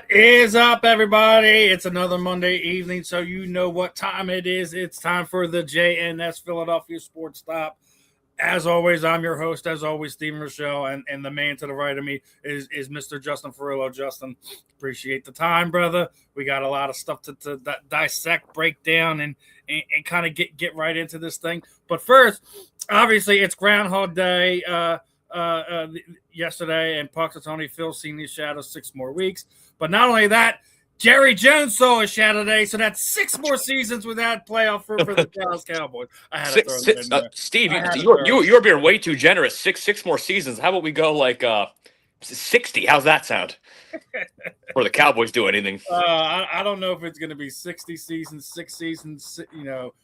What is up, everybody? It's another Monday evening, so you know what time it is. It's time for the JNS Philadelphia Sports Stop. As always, I'm your host, as always, Steven Rychel, and the man to the right of me is Mr. Justin Fiorillio. Justin, appreciate the time, brother. We got a lot of stuff to dissect, break down, and kind of get right into this thing. But first, obviously, it's Groundhog Day. Yesterday, and Punxsutawney Phil's seen his shadow 6 more weeks. But not only that, Jerry Jones saw his shadow today, so that's 6 more seasons without playoff for the Dallas Cowboys. I had to throw that in there. Steve, you're being way too generous. Six more seasons. How about we go like 60? How's that sound? Or the Cowboys do anything? I don't know if it's going to be 60 seasons, 6 seasons,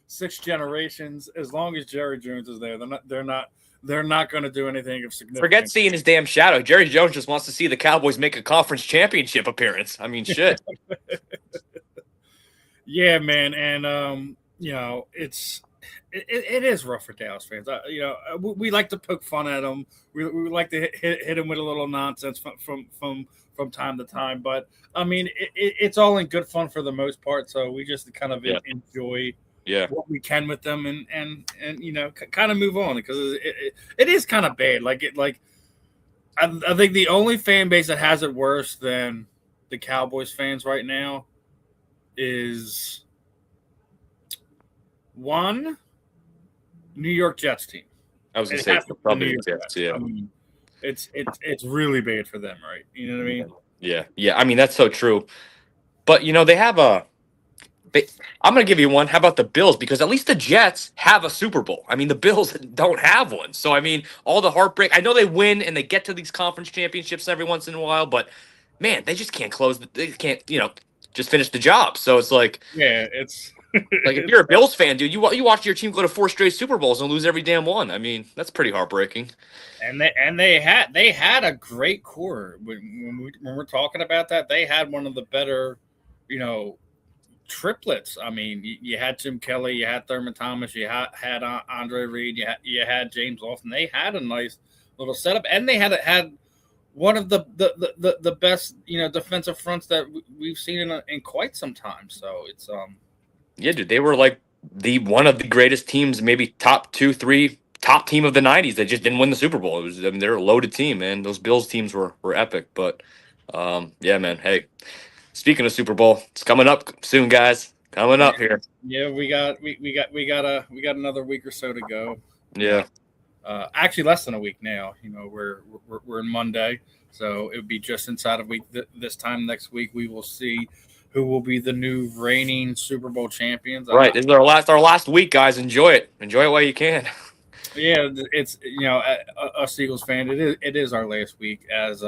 6 generations. As long as Jerry Jones is there, they're not going to do anything of significance. Forget seeing his damn shadow. Jerry Jones just wants to see the Cowboys make a conference championship appearance. I mean, shit. Yeah, man, and it is rough for Dallas fans. We like to poke fun at them. We like to hit them with a little nonsense from time to time. But I mean, it's all in good fun for the most part. So we just kind of enjoy. Yeah, what we can with them, and kind of move on, because it is kind of bad. I think the only fan base that has it worse than the Cowboys fans right now is one New York Jets team. I was going to say probably the Jets. Yeah, I mean, it's really bad for them, right? You know what I mean? Yeah. I mean, that's so true. But they have I'm going to give you one. How about the Bills? Because at least the Jets have a Super Bowl. I mean, the Bills don't have one. So, I mean, all the heartbreak. I know they win and they get to these conference championships every once in a while, but, man, they just can't close. They can't, just finish the job. So it's like. Yeah, it's. Like, if you're a Bills fan, dude, you watch your team go to 4 straight Super Bowls and lose every damn one. I mean, that's pretty heartbreaking. And they had a great core. When we're talking about that, they had one of the better, triplets. I mean, you had Jim Kelly, you had Thurman Thomas, you had Andre Reed, you had James Lofton. They had a nice little setup, and they had one of the best defensive fronts that we've seen in quite some time. So it's yeah, dude, they were like one of the greatest teams, maybe top 2, 3 top team of the 90s. They just didn't win the Super Bowl. They're a loaded team, man. Those Bills teams were epic. But yeah, man. Hey. Speaking of Super Bowl, it's coming up soon, guys. Coming up here. Yeah, we got another week or so to go. Yeah. Actually, less than a week now. We're in Monday, so it would be just inside a week. This time next week, we will see who will be the new reigning Super Bowl champions. Right. This is our last week, guys. Enjoy it. Enjoy it while you can. Yeah, it's us Eagles fan. It is our last week as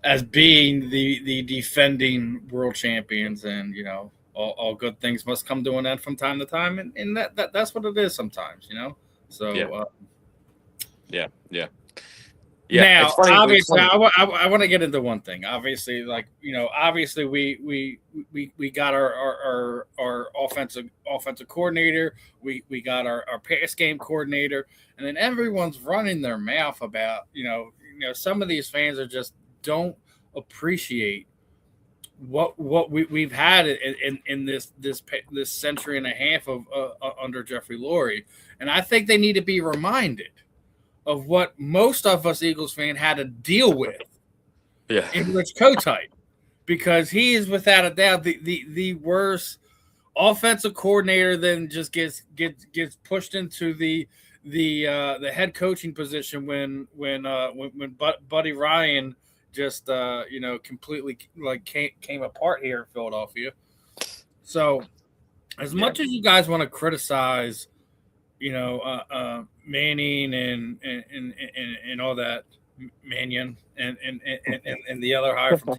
as being the defending world champions, and all good things must come to an end from time to time, and that's what it is sometimes, So yeah. Now, obviously, I want to get into one thing. Obviously, obviously we got our offensive coordinator. We got our pass game coordinator, and then everyone's running their mouth about some of these fans are just don't appreciate what we've had in this century and a half of under Jeffrey Lurie, and I think they need to be reminded of what most of us Eagles fans had to deal with in Rich Kotite, because he is without a doubt the worst offensive coordinator. Then just gets pushed into the head coaching position when Buddy Ryan just completely came apart here in Philadelphia. So as much as you guys want to criticize Manning and all that, Mannion and the other hire from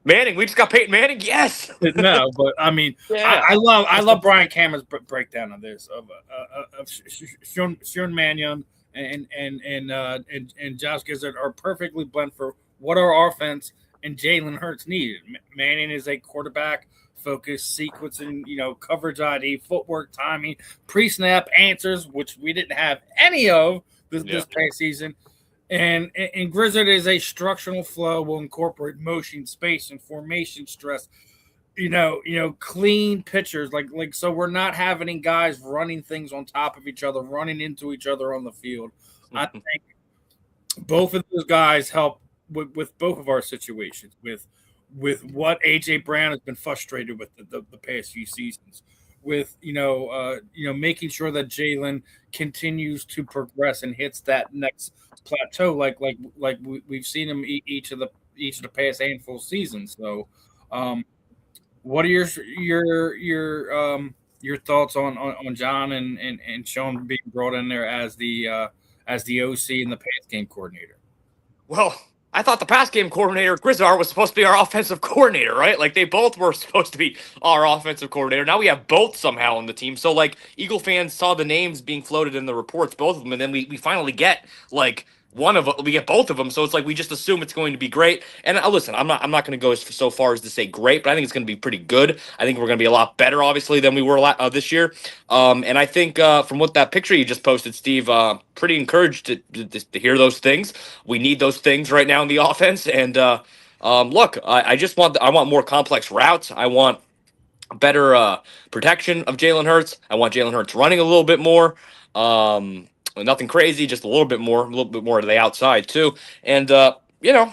Manning, we just got Peyton Manning. Yes. No, but I mean, I love Brian Cameron's breakdown of this of Sean Mannion and Josh Grizzard are perfectly blend for what our offense and Jalen Hurts needed. Manning is a quarterback focused, sequencing, coverage ID, footwork, timing, pre-snap answers, which we didn't have any of this past season. And Grizzard is a structural flow, will incorporate motion, space, and formation stress. Clean pitchers, like so we're not having guys running things on top of each other, running into each other on the field. I think both of those guys help with both of our situations, with what AJ Brown has been frustrated with the past few seasons, with making sure that Jalen continues to progress and hits that next plateau, like we've seen him each of the past handful of seasons. So, what are your thoughts on John and Sean being brought in there as the OC and the pass game coordinator? Well, I thought the pass game coordinator, Grizzard, was supposed to be our offensive coordinator, right? Like, they both were supposed to be our offensive coordinator. Now we have both somehow on the team. So, like, Eagle fans saw the names being floated in the reports, both of them, and then we finally get, like, we get both of them. So it's like we just assume it's going to be great. And listen, I'm not going to go so far as to say great, but I think it's going to be pretty good. I think we're going to be a lot better, obviously, than we were this year. And I think from what that picture you just posted, Steve, pretty encouraged to hear those things. We need those things right now in the offense. And look, I want more complex routes. I want better protection of Jalen Hurts. I want Jalen Hurts running a little bit more. Nothing crazy, just a little bit more to the outside too. And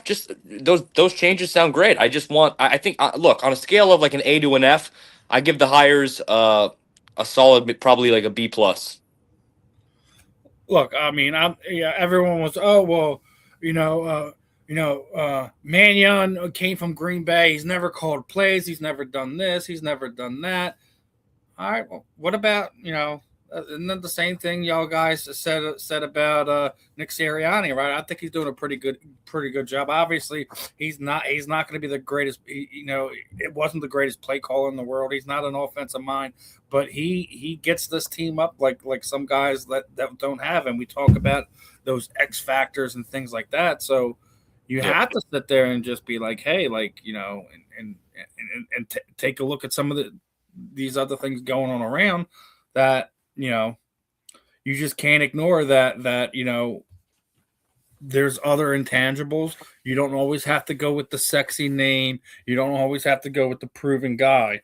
just those changes sound great. I think look, on a scale of like an A to an F, I give the hires a solid, probably like a B plus. Look, I mean, everyone was, Mannion came from Green Bay. He's never called plays. He's never done this. He's never done that. All right. Well, what about, isn't that the same thing y'all guys said about Nick Sirianni, right? I think he's doing a pretty good job. Obviously, he's not going to be the greatest. It wasn't the greatest play caller in the world. He's not an offensive mind, but he gets this team up like some guys that don't have. And we talk about those X factors and things like that. So you have to sit there and just be like, hey, and take a look at some of these other things going on around that. You just can't ignore that there's other intangibles. You don't always have to go with the sexy name. You don't always have to go with the proven guy.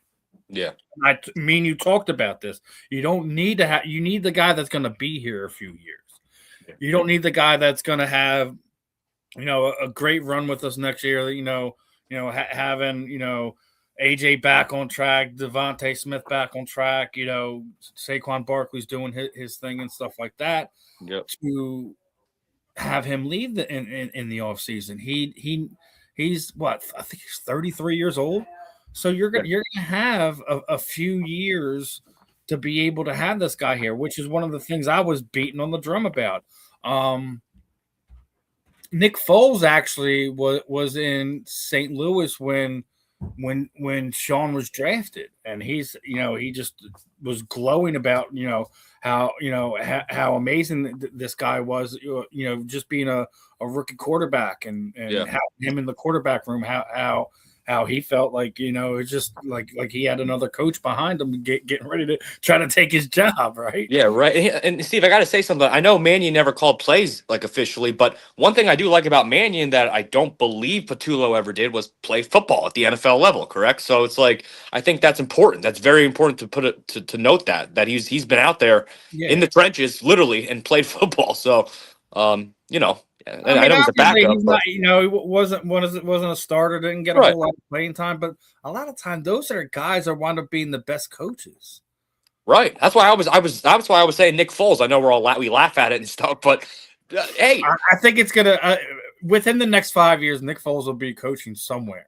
Yeah. I mean, you talked about this. You don't need to you need the guy that's going to be here a few years. Yeah. You don't need the guy that's going to have, a great run with us next year, having, AJ back on track, Devontae Smith back on track, Saquon Barkley's doing his thing and stuff like that. Yep. To have him leave in the offseason. He's what? I think he's 33 years old. So you're gonna have a few years to be able to have this guy here, which is one of the things I was beating on the drum about. Nick Foles actually was in St. Louis when Sean was drafted, and he just was glowing about how amazing this guy was, just being a rookie quarterback and how him in the quarterback room, how he felt like, it's just like he had another coach behind him getting ready to try to take his job, right? Yeah, right. And Steve, I got to say something. I know Mannion never called plays like officially, but one thing I do like about Mannion that I don't believe Patullo ever did was play football at the NFL level, correct? So it's like, I think that's important. That's very important to put it to note that he's been out there in the trenches literally and played football. So, I know he's a backup. He's not, he wasn't a starter, didn't get a whole lot of playing time, but a lot of time those are guys that wind up being the best coaches. Right. That's why I was saying Nick Foles. I know we laugh at it and stuff, but hey, I think it's gonna within the next 5 years, Nick Foles will be coaching somewhere.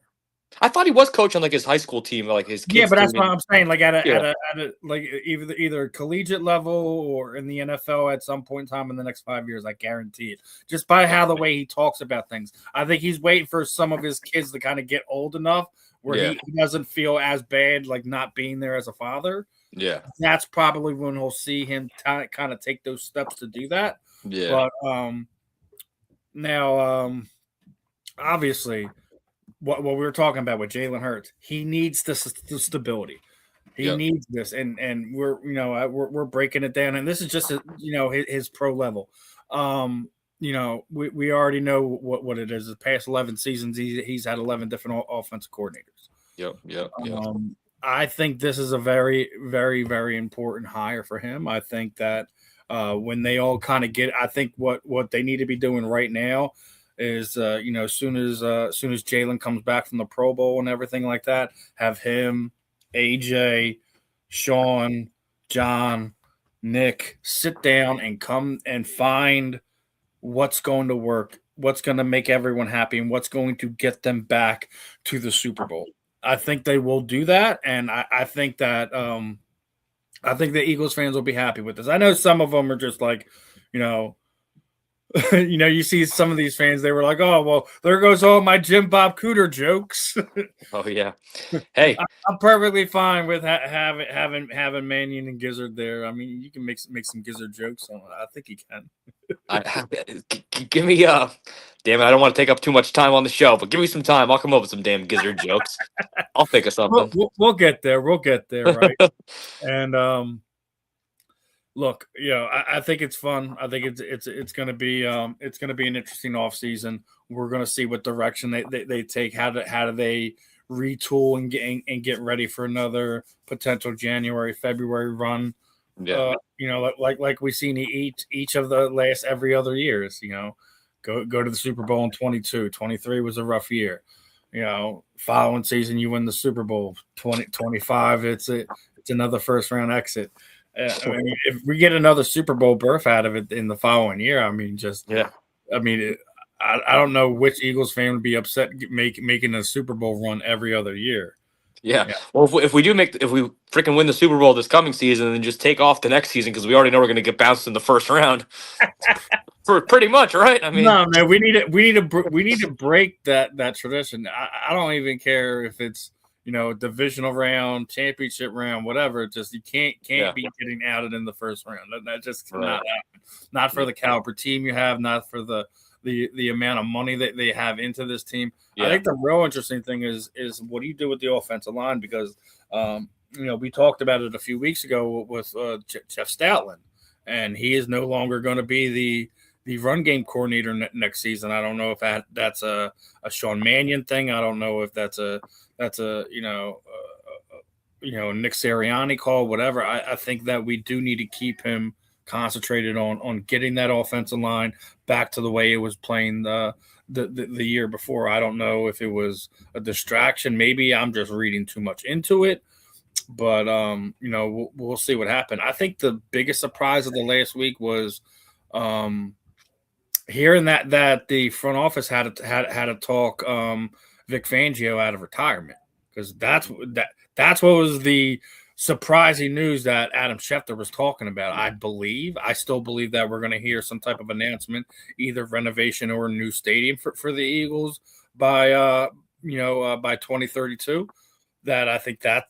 I thought he was coaching like his high school team, like his kids. Yeah, but that's what I'm saying. Like at a like either collegiate level or in the NFL at some point in time in the next 5 years, I guarantee it. Just by how the way he talks about things, I think he's waiting for some of his kids to kind of get old enough where he doesn't feel as bad like not being there as a father. Yeah, that's probably when we'll see him kind of take those steps to do that. Yeah, but now obviously. What we were talking about with Jalen Hurts, he needs the stability. He needs this, and we're breaking it down, and this is just his pro level. we already know what it is. The past 11 seasons, he's had 11 different offensive coordinators. Yep. I think this is a very, very, very important hire for him. I think that when they all kind of I think what they need to be doing right now is, as soon as Jalen comes back from the Pro Bowl and everything like that, have him, AJ, Sean, John, Nick sit down and come and find what's going to work, what's going to make everyone happy, and what's going to get them back to the Super Bowl. I think they will do that, and I think that the Eagles fans will be happy with this. I know some of them are just like, you see some of these fans, they were like, oh, well, there goes all my Jim Bob Cooter jokes. Oh, yeah. Hey. I'm perfectly fine with having Mannion and Grizzard there. I mean, you can make some Grizzard jokes. I think you can. Give me damn it, I don't want to take up too much time on the show, but give me some time. I'll come up with some damn Grizzard jokes. I'll think of something. We'll get there. We'll get there, right? And look, I think it's fun. I think it's going to be an interesting offseason. We're going to see what direction they take. How do they retool and get ready for another potential January, February run? Yeah. Like we've seen each of the last every other years. Go to the Super Bowl in 22. 23 was a rough year. Following season you win the Super Bowl. 25 it's another first round exit. I mean, if we get another Super Bowl berth out of it in the following year, I mean, I don't know which Eagles fan would be upset making a Super Bowl run every other year. Yeah. Well, if we freaking win the Super Bowl this coming season and then just take off the next season because we already know we're going to get bounced in the first round, for pretty much, right? I mean, no, man, we need to break that tradition. I don't even care if it's divisional round, championship round, whatever. Just you can't be getting outed in the first round. That just cannot happen. Not for the caliber team you have, not for the amount of money that they have into this team. Yeah. I think the real interesting thing is what do you do with the offensive line? Because we talked about it a few weeks ago with Jeff Stoutland, and he is no longer going to be the run game coordinator next season. I don't know if that's a Sean Mannion thing. I don't know if that's a Nick Sirianni call, whatever. I think that we do need to keep him concentrated on getting that offensive line back to the way it was playing the year before. I don't know if it was a distraction. Maybe I'm just reading too much into it, but we'll see what happened. I think the biggest surprise of the last week was hearing that the front office had to talk Vic Fangio out of retirement, because that's what was the surprising news that Adam Schefter was talking about. I still believe that we're going to hear some type of announcement, either renovation or a new stadium for the Eagles by 2032. That I think that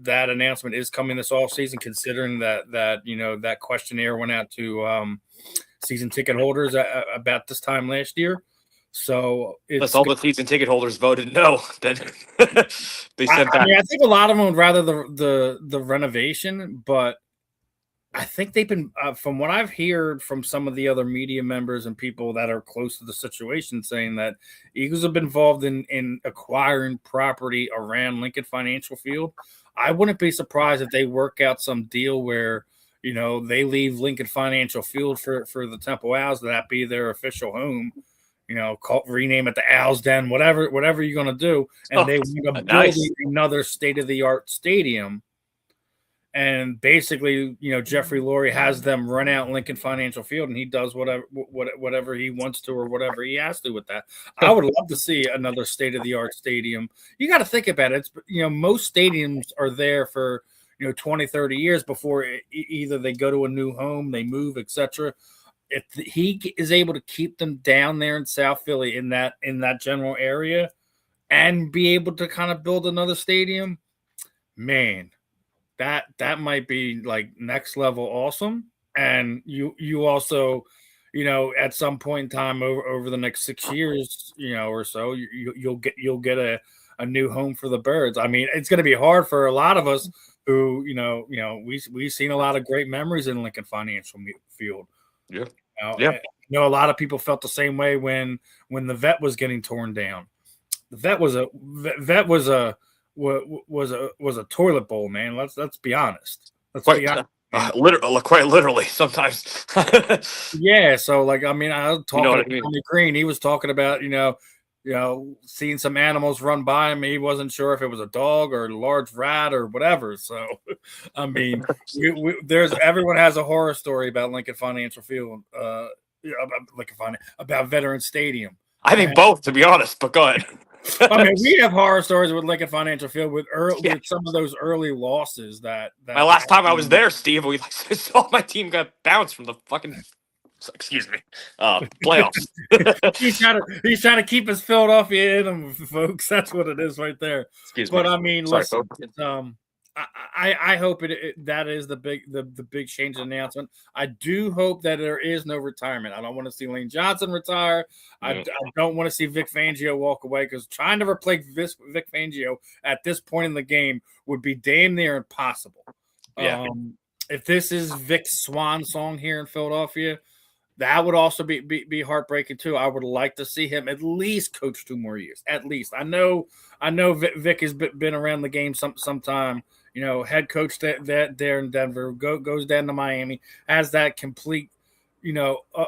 announcement is coming this offseason, considering that questionnaire went out to season ticket holders about this time last year. So that's all the season ticket holders voted no. Then they sent back. I think a lot of them would rather the renovation, but I think they've been, from what I've heard from some of the other media members and people that are close to the situation, saying that Eagles have been involved in acquiring property around Lincoln Financial Field. I wouldn't be surprised if they work out some deal where they leave Lincoln Financial Field for the Temple Owls, that be their official home. Rename it the Owls Den, whatever you're going to do. And they want to build another state-of-the-art stadium. And basically, Jeffrey Lurie has them run out Lincoln Financial Field, and he does whatever he wants to or whatever he has to with that. I would love to see another state-of-the-art stadium. You got to think about it. Most stadiums are there for 20, 30 years before either they go to a new home, they move, etc. If he is able to keep them down there in South Philly in that general area and be able to kind of build another stadium, man, that might be like next level awesome. And you also, at some point in time over the next 6 years, or so, you'll get a new home for the Birds. I mean, it's going to be hard for a lot of us who, we've seen a lot of great memories in Lincoln Financial Field. Yeah. Yeah. You know, a lot of people felt the same way when the vet was getting torn down. The vet was a toilet bowl, man. Let's be honest. Quite literally sometimes. Yeah, so like I mean, I was talking to I mean? Tommy Green. He was talking about seeing some animals run by him. He wasn't sure if it was a dog or a large rat or whatever. So, I mean, everyone has a horror story about Lincoln Financial Field, about Veteran Stadium. I think both, to be honest. But go ahead. I mean, we have horror stories with Lincoln Financial Field with some of those early losses. That my last time I was there, Steve, we saw my team got bounced from the fucking. Excuse me, playoffs. he's trying to keep his Philadelphia in him, folks. That's what it is right there. Excuse me. But I mean, listen, I hope that is the big change announcement. I do hope that there is no retirement. I don't want to see Lane Johnson retire. I don't want to see Vic Fangio walk away, because trying to replace Vic Fangio at this point in the game would be damn near impossible. Yeah. If this is Vic's swan song here in Philadelphia, that would also be heartbreaking too. I would like to see him at least coach 2 more years. At least I know Vic has been around the game sometime. You know, head coach that there in Denver, goes down to Miami, has that complete,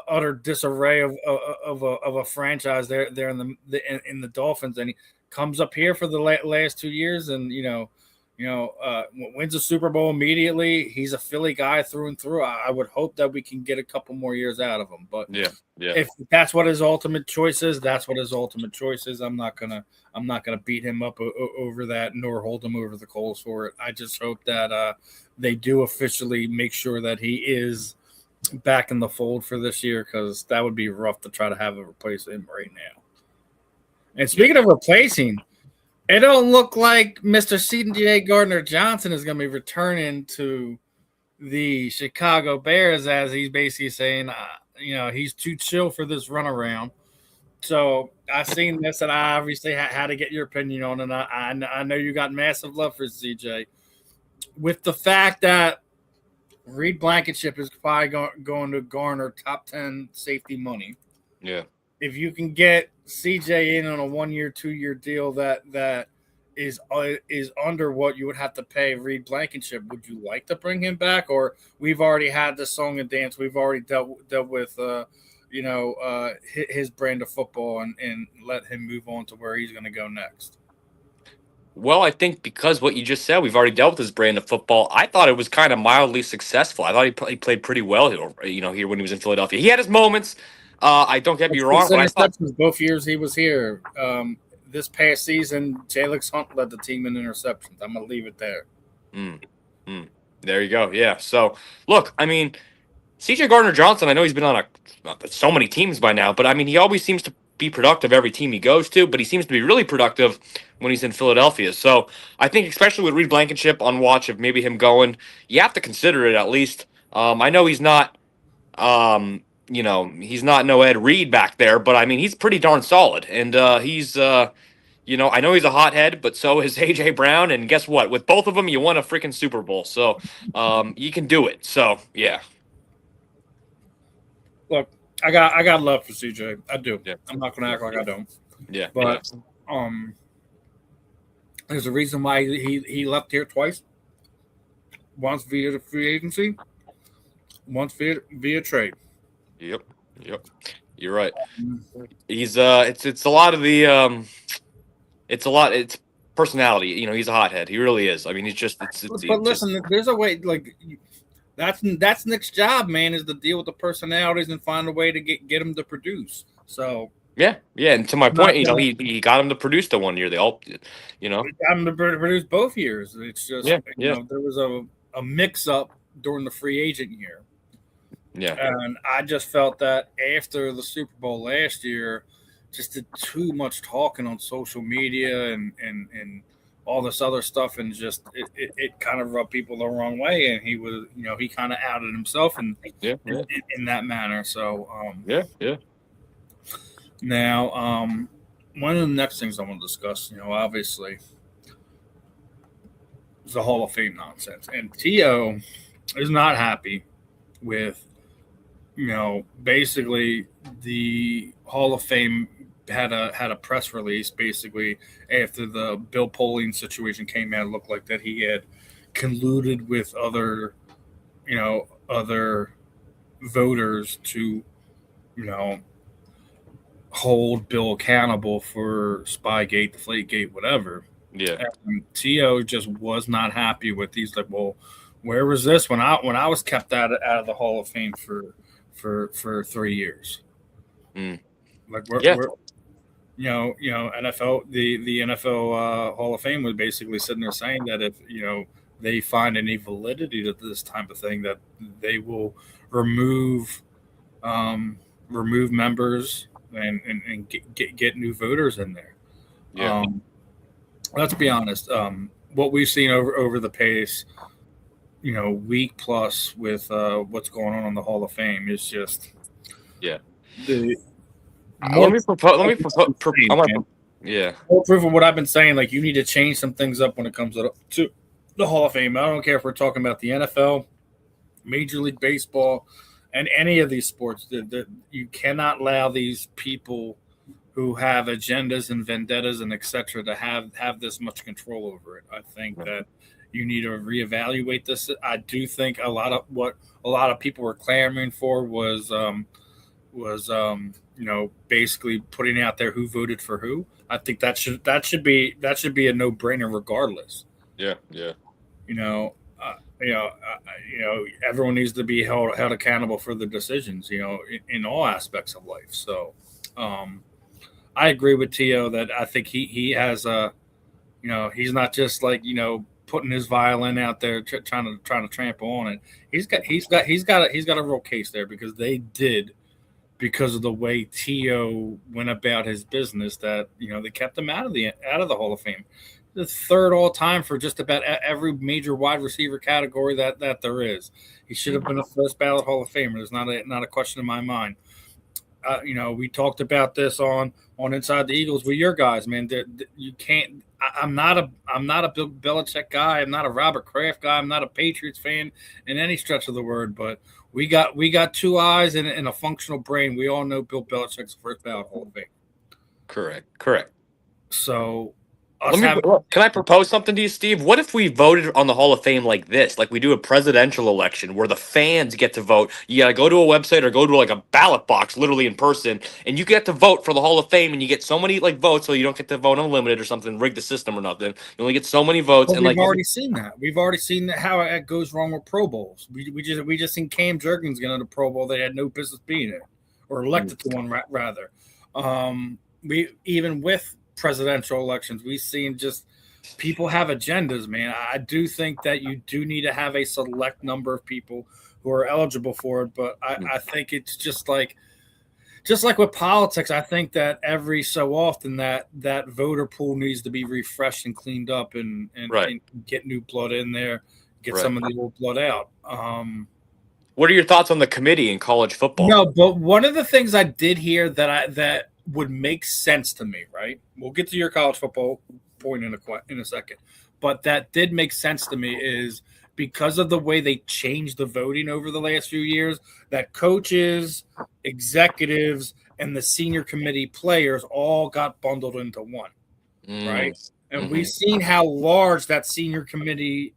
utter disarray of a franchise there in the Dolphins, and he comes up here for the last 2 years, and wins a Super Bowl immediately. He's a Philly guy through and through. I would hope that we can get a couple more years out of him. But if that's what his ultimate choice is, that's what his ultimate choice is. I'm not gonna beat him up over that, nor hold him over the coals for it. I just hope that they do officially make sure that he is back in the fold for this year, because that would be rough to try to have a replace him right now. And speaking of replacing, it don't look like Mr. C.J. Gardner-Johnson is going to be returning to the Chicago Bears, as he's basically saying, he's too chill for this runaround. So I've seen this, and I obviously had to get your opinion on it. And I know you got massive love for CJ. With the fact that Reed Blankenship is probably going to garner top 10 safety money. Yeah. If you can get CJ in on a 1-year, 2-year deal that is under what you would have to pay Reed Blankenship, would you like to bring him back? Or we've already had the song and dance. We've already dealt with his brand of football, and let him move on to where he's going to go next. Well, I think because what you just said, we've already dealt with his brand of football. I thought it was kind of mildly successful. I thought he played pretty well here when he was in Philadelphia. He had his moments. I don't get me wrong. But I thought both years he was here. This past season, Jalix Hunt led the team in interceptions. I'm going to leave it there. There you go. Yeah. So, look, I mean, C.J. Gardner-Johnson, I know he's been on so many teams by now, but I mean, he always seems to be productive every team he goes to, but he seems to be really productive when he's in Philadelphia. So I think especially with Reed Blankenship on watch of maybe him going, you have to consider it at least. I know he's not, he's not no Ed Reed back there, but I mean, he's pretty darn solid. And he's, I know he's a hothead, but so is A.J. Brown. And guess what? With both of them, you won a freaking Super Bowl. So you can do it. So, yeah. Look, I got love for CJ. I do. Yeah. I'm not gonna act like I don't. Yeah. But there's a reason why he left here twice. Once via the free agency, once via trade. Yep. You're right. He's it's a lot of the it's personality. He's a hothead. He really is. I mean, he's just but listen, there's a way, like, That's Nick's job, man, is to deal with the personalities and find a way to get him to produce. So yeah, and to my point, he got him to produce the 1 year. They all, he got him to produce both years. It's just there was a mix up during the free agent year. Yeah, and I just felt that after the Super Bowl last year, just did too much talking on social media and all this other stuff, and just it kind of rubbed people the wrong way, and he was, he kind of outed himself in that manner. So Now, one of the next things I want to discuss, obviously, is the Hall of Fame nonsense, and T.O. is not happy with basically the Hall of Fame had a press release basically after the Bill Polian situation came out. It looked like that he had colluded with other voters to, you know, hold Bill accountable for Spygate, Deflategate, whatever. Yeah. And T.O. just was not happy with these. Like, well, where was this when I was kept out of the Hall of Fame for 3 years? Mm. Like, Yeah. NFL, the NFL Hall of Fame was basically sitting there saying that if they find any validity to this type of thing, that they will remove members and get new voters in there. Yeah. Let's be honest. What we've seen over the pace, week plus with what's going on in the Hall of Fame is just Let me propose. Yeah. More proof of what I've been saying. Like, you need to change some things up when it comes to the Hall of Fame. I don't care if we're talking about the NFL, Major League Baseball, and any of these sports. You cannot allow these people who have agendas and vendettas and etc. to have this much control over it. I think that you need to reevaluate this. I do think a lot of people were clamoring for was basically putting out there who voted for who. I think that should be a no-brainer regardless. Yeah. Everyone needs to be held accountable for the decisions, in all aspects of life. So, I agree with T.O. that I think he has he's not just like, putting his violin out there trying to trample on it. He's got a real case there because they did. Because of the way T.O. went about his business, that they kept him out of the Hall of Fame. The third all time for just about every major wide receiver category that there is. He should have been a first ballot Hall of Famer. There's not a question in my mind. We talked about this on Inside the Eagles with your guys, man. You can't. I'm not a Bill Belichick guy. I'm not a Robert Kraft guy. I'm not a Patriots fan in any stretch of the word. But we got two eyes and a functional brain. We all know Bill Belichick's first ballot Hall of Fame. Correct. So. Can I propose something to you, Steve? What if we voted on the Hall of Fame like this? Like we do a presidential election where the fans get to vote. You got to go to a website or go to like a ballot box, literally in person, and you get to vote for the Hall of Fame, and you get so many votes, so you don't get to vote unlimited or something, rig the system or nothing. You only get so many votes. Well, we've already seen that. We've already seen how it goes wrong with Pro Bowls. We just seen Cam Jurgens get on the Pro Bowl. They had no business being it, or elected to one rather. We even with presidential elections, we've seen just people have agendas, man. I do think that you do need to have a select number of people who are eligible for it, but I think it's just like with politics. I think that every so often that voter pool needs to be refreshed and cleaned up and get new blood in there, get some of the old blood out. What are your thoughts on the committee in college football? No, but one of the things I did hear that would make sense to me, right? We'll get to your college football point in a second. But that did make sense to me is because of the way they changed the voting over the last few years, that coaches, executives, and the senior committee players all got bundled into one, right? And we've seen how large that senior committee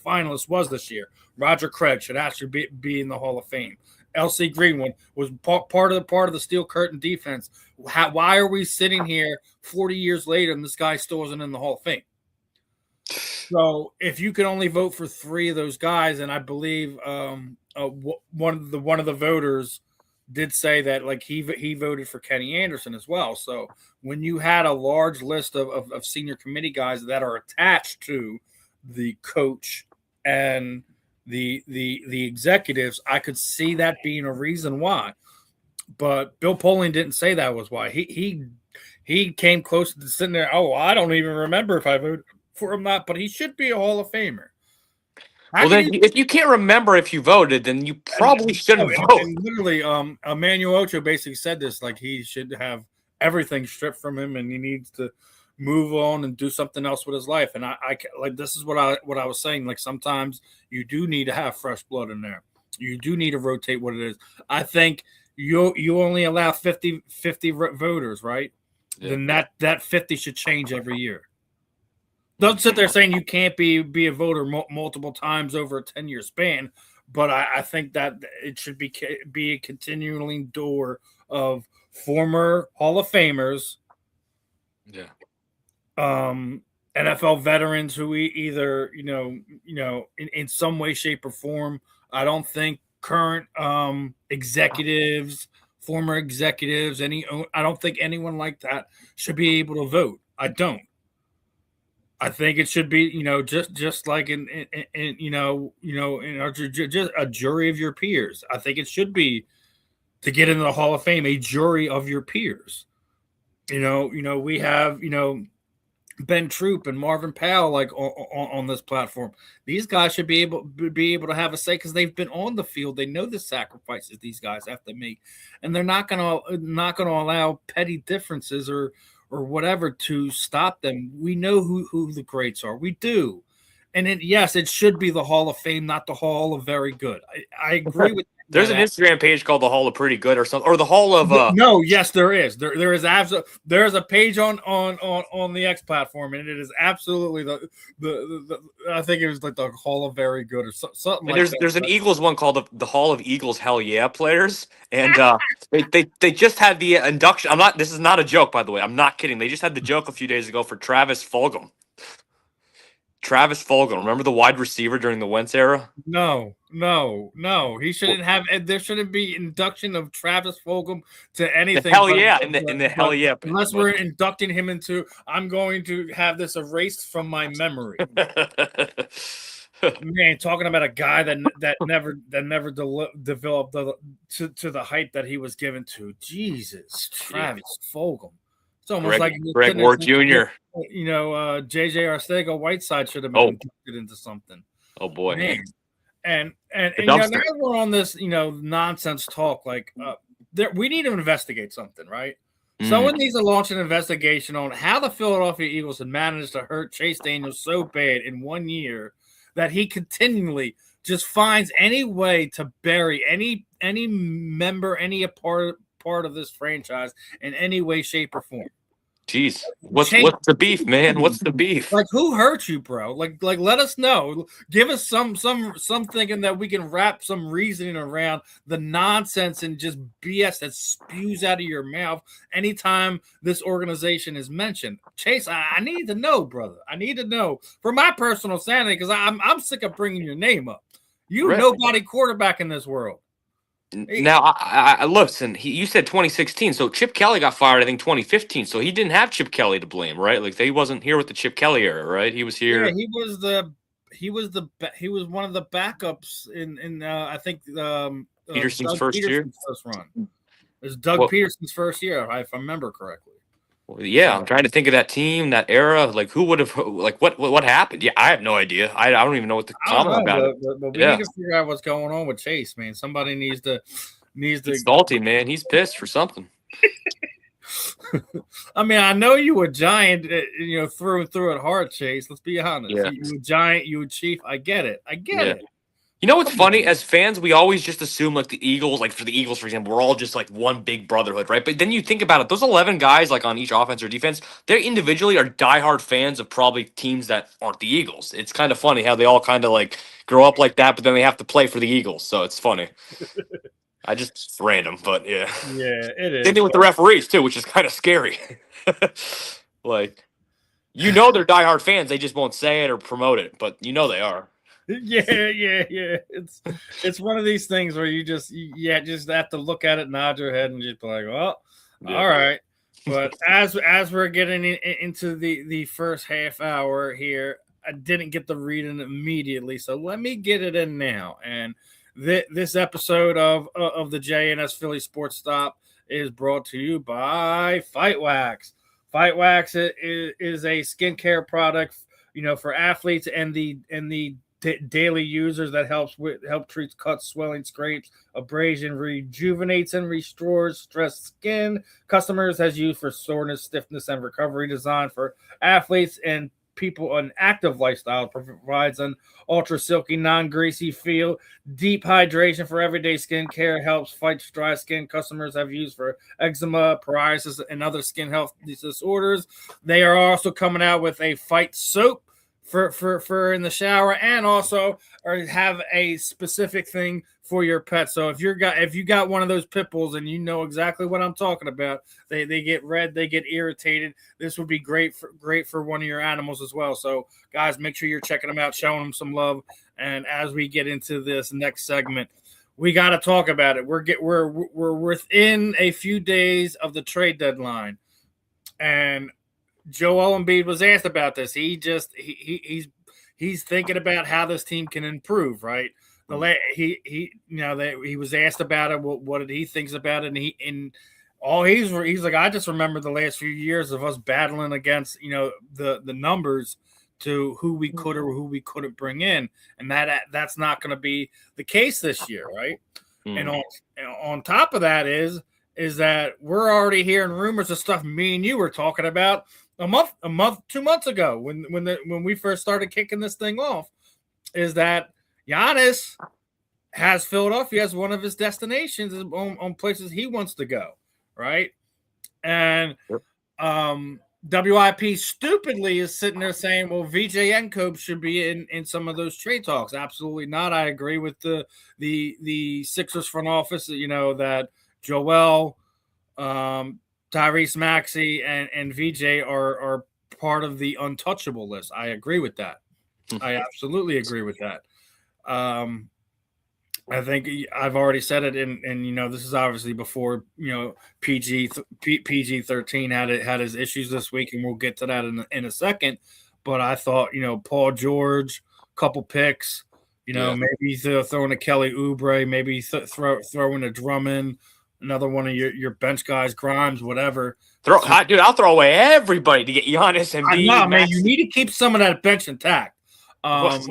finalist was this year. Roger Craig should actually be in the Hall of Fame. L.C. Greenwood was part of the Steel Curtain defense. Why are we sitting here 40 years later and this guy still isn't in the Hall of Fame? So if you can only vote for 3 of those guys, and I believe one of the voters did say that like he voted for Kenny Anderson as well. So when you had a large list of senior committee guys that are attached to the coach and the executives, I could see that being a reason why. But Bill Polian didn't say that was why. He came close to sitting there. Oh, I don't even remember if I voted for him not, but he should be a Hall of Famer. If you can't remember if you voted, then you probably shouldn't vote. And literally, Emmanuel Ocho basically said this, like he should have everything stripped from him, and he needs to move on and do something else with his life. And I like this is what I was saying. Like sometimes you do need to have fresh blood in there. You do need to rotate what it is. I think you only allow 50 voters, right? Yeah. Then that 50 should change every year. Don't sit there saying you can't be a voter multiple times over a 10-year span, but I think that it should be a continuing door of former Hall of Famers, NFL veterans who either in some way, shape, or form. I don't think current executives, former executives, I don't think anyone like that should be able to vote. I don't. I think it should be, just like in just a jury of your peers. I think it should be, to get into the Hall of Fame, a jury of your peers. We have, Ben Troop and Marvin Powell on this platform. These guys should be able to have a say because they've been on the field. They know the sacrifices these guys have to make, and they're not gonna allow petty differences or whatever to stop them. We know who the greats are. We do. And it should be the Hall of Fame, not the Hall of Very Good. I agree with that. There's an Instagram page called the Hall of Pretty Good or something, or the Hall of No, yes, there is. There is absolutely, there is a page on the X platform, and it is absolutely the I think it was like the Hall of Very Good or something. And there's an Eagles one called the Hall of Eagles Hell Yeah players, and they just had the induction. This is not a joke, by the way. I'm not kidding. They just had the joke a few days ago for Travis Fulgham. Travis Fulgham, remember the wide receiver during the Wentz era? No. He shouldn't have. There shouldn't be induction of Travis Fulgham to anything. The hell yeah, in the hell yeah. Unless we're inducting him into, I'm going to have this erased from my memory. Man, talking about a guy that never developed to the height that he was given to. Jesus, Travis Fulgham. It's almost like Greg Ward Jr. JJ Arcega-Whiteside should have been inducted into something. Oh boy. Man. And now we're on this, nonsense talk. We need to investigate something, right? Someone needs to launch an investigation on how the Philadelphia Eagles had managed to hurt Chase Daniels so bad in 1 year that he continually just finds any way to bury any member, any part of this franchise in any way, shape, or form. Jeez, what's the beef, man? What's the beef? Who hurt you, bro? Let us know. Give us some thinking that we can wrap some reasoning around the nonsense and just BS that spews out of your mouth anytime this organization is mentioned. Chase, I need to know, brother. I need to know for my personal sanity because I'm sick of bringing your name up. Nobody quarterback in this world. Now, I listen. You said 2016, so Chip Kelly got fired. I think 2015, so he didn't have Chip Kelly to blame, right? He wasn't here with the Chip Kelly era, right? He was here. Yeah, he was one of the backups in I think Peterson's first year. First run. It was Doug Peterson's first year, if I remember correctly. Well, yeah, I'm trying to think of that team, that era. Who would have? What happened? Yeah, I have no idea. I don't even know what to comment about it. But we need to figure out what's going on with Chase, man. Somebody needs to. He's salty, man. He's pissed for something. I mean, I know you a giant, through and through at heart, Chase. Let's be honest. Yeah. You a giant, you a chief. I get it. It. You know what's funny? As fans, we always just assume the Eagles, for the Eagles, for example, we're all just one big brotherhood, right? But then you think about it, those 11 guys on each offense or defense, they individually are diehard fans of probably teams that aren't the Eagles. It's kind of funny how they all kind of grow up like that, but then they have to play for the Eagles. So it's funny. It's random, but yeah. Yeah, it is. Same thing with the referees too, which is kind of scary. They're diehard fans, they just won't say it or promote it, but they are. Yeah. It's one of these things where you just have to look at it, nod your head, and just be like, well, all right. But as we're getting into the first half hour here, I didn't get the reading immediately, so let me get it in now. And this episode of the JNS Philly Sports Stop is brought to you by Fight Wax. Fight Wax is a skincare product, for athletes and the daily users that help treat cuts, swelling, scrapes, abrasion, rejuvenates and restores stressed skin. Customers has used for soreness, stiffness, and recovery. Designed for athletes and people an active lifestyle, provides an ultra silky, non-greasy feel, deep hydration for everyday skincare, helps fight dry skin. Customers have used for eczema, psoriasis, and other skin health disorders. They are also coming out with a fight soap for in the shower, and also have a specific thing for your pet. So if you got one of those pit bulls and you know exactly what I'm talking about, they get red, they get irritated. This would be great for one of your animals as well. So guys, make sure you're checking them out, showing them some love. And as we get into this next segment, we got to talk about it. We're within a few days of the trade deadline, and Joel Embiid was asked about this. He's thinking about how this team can improve, right? He was asked about it. What did he thinks about it? And he's like, I just remember the last few years of us battling against the numbers to who we could or who we couldn't bring in, and that's not going to be the case this year, right? And on top of that is that we're already hearing rumors of stuff me and you were talking about a month, 2 months ago when we first started kicking this thing off, is that Giannis has Philadelphia as one of his destinations on places he wants to go, right? And WIP stupidly is sitting there saying, well, VJ Nkobe should be in some of those trade talks. Absolutely not. I agree with the Sixers front office, that Joel, Tyrese Maxey and VJ are part of the untouchable list. I agree with that. I absolutely agree with that. I think I've already said it, and this is obviously before PG-13 had his issues this week, and we'll get to that in a second. But I thought Paul George, couple picks, maybe throw in a Kelly Oubre, maybe throw in a Drummond. Another one of your bench guys, Grimes, whatever. I'll throw away everybody to get Giannis and Embiid. No, man, you need to keep some of that bench intact. You get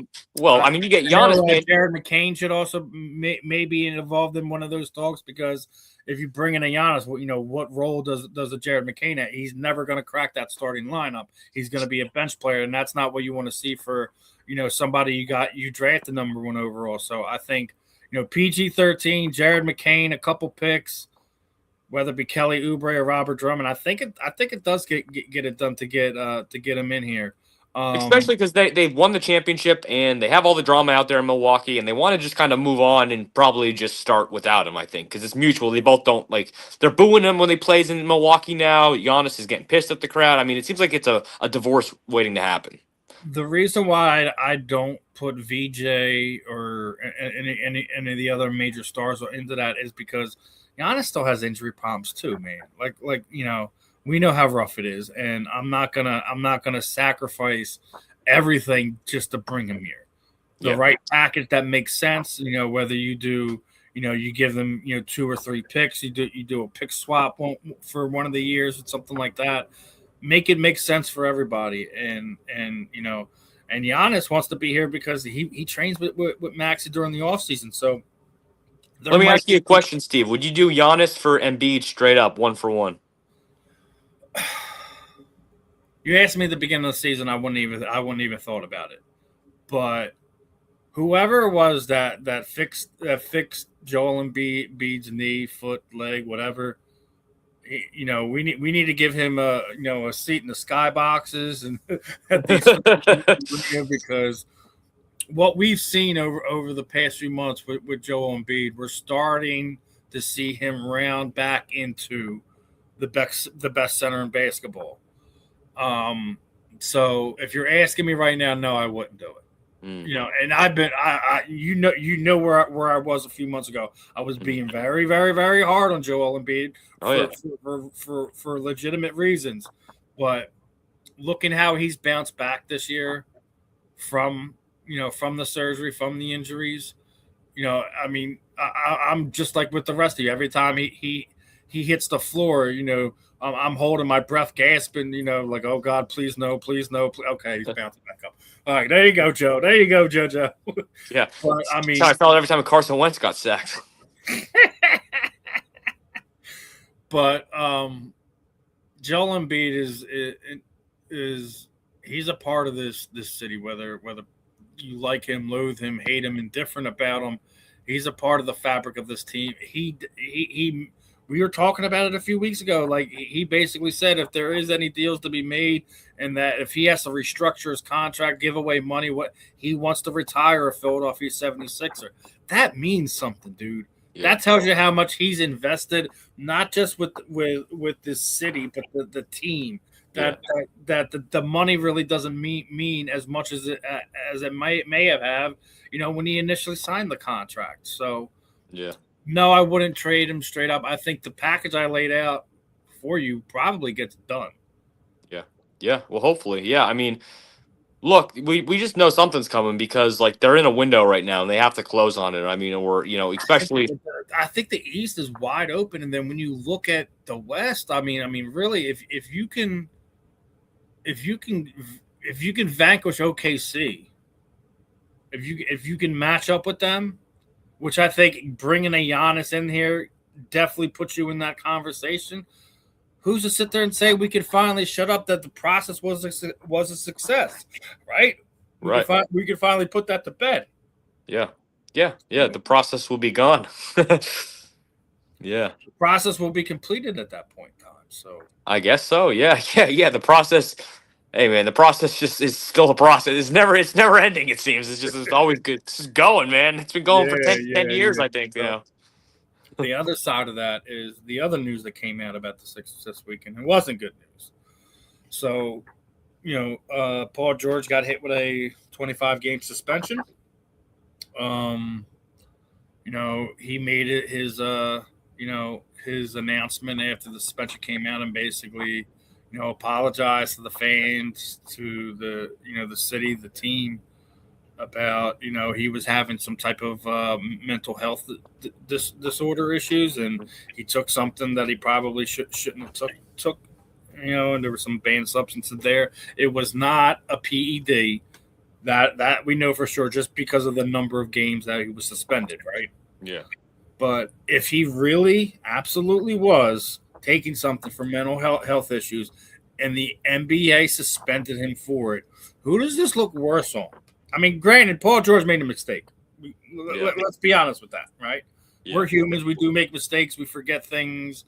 Giannis. Jared McCain should also maybe involved in one of those talks, because if you bring in a Giannis, what role does a Jared McCain at? He's never going to crack that starting lineup. He's going to be a bench player, and that's not what you want to see for somebody you drafted number 1 overall. So I think. PG-13, Jared McCain, a couple picks, whether it be Kelly Oubre or Robert Drummond. I think it does get it done to get him in here, especially because they've won the championship and they have all the drama out there in Milwaukee, and they want to just kind of move on and probably just start without him. I think because it's mutual. They both don't they're booing him when he plays in Milwaukee now. Giannis is getting pissed at the crowd. I mean, it seems like it's a divorce waiting to happen. The reason why I don't put VJ or any of the other major stars into that is because Giannis still has injury problems too, man. We know how rough it is, and I'm not gonna sacrifice everything just to bring him here. The right package that makes sense, whether you do, you give them 2 or 3 picks, you do a pick swap for one of the years or something like that. Make it make sense for everybody, and Giannis wants to be here because he trains with Maxey during the offseason. So let me ask you a question, Steve. Would you do Giannis for Embiid straight up 1-for-1? You asked me at the beginning of the season, I wouldn't even thought about it. But whoever it was that fixed Joel Embiid's knee, foot, leg, whatever. We need to give him a seat in the skyboxes and because what we've seen over the past few months with Joel Embiid, we're starting to see him round back into the best center in basketball. So if you're asking me right now, no, I wouldn't do it. And I've been, where I was a few months ago. I was being very, very, very hard on Joel Embiid for legitimate reasons. But looking how he's bounced back this year from the surgery, from the injuries, I'm just like with the rest of you. Every time he hits the floor, I'm holding my breath, gasping, oh God, please no, please no. Okay, he's bouncing back up. All right, there you go, Joe. There you go, JoJo. Yeah. But, that's how I felt every time Carson Wentz got sacked. But Joel Embiid is he's a part of this city, whether you like him, loathe him, hate him, indifferent about him. He's a part of the fabric of this team. He we were talking about it a few weeks ago. Like, he basically said if there is any deals to be made, and that if he has to restructure his contract, give away money, what he wants to retire a Philadelphia 76er. That means something, dude. Yeah. That tells you how much he's invested, not just with this city, but the team. That the money really doesn't mean as much as it may have, when he initially signed the contract. So no, I wouldn't trade him straight up. I think the package I laid out for you probably gets done. Yeah. Well, hopefully, yeah. I mean, look, we just know something's coming because like they're in a window right now and they have to close on it. I mean, we're especially. I think the East is wide open, and then when you look at the West, I mean, really, if you can vanquish OKC, if you can match up with them, which I think bringing a Giannis in here definitely puts you in that conversation. Who's to sit there and say we can finally shut up that the process was a success, right? We can finally put that to bed. Yeah. The process will be gone. Yeah. The process will be completed at that point in time. So I guess so. Yeah. The process. Hey man, the process just is still a process. It's never ending. It seems it's always good. It's just going, man. It's been going for 10 years, I think. The other side of that is the other news that came out about the Sixers this weekend. It wasn't good news. So, Paul George got hit with a 25-game suspension. He made it his announcement after the suspension came out and basically, apologized to the fans, to the city, the team, about he was having some type of mental health disorder issues, and he took something that he probably shouldn't have took, and there were some banned substances there. It was not a PED. That we know for sure, just because of the number of games that he was suspended, right? Yeah. But if he really absolutely was taking something for mental health issues and the NBA suspended him for it, who does this look worse on? I mean, granted, Paul George made a mistake. Let's be honest with that, right? Yeah. We're humans. We do make mistakes. We forget things.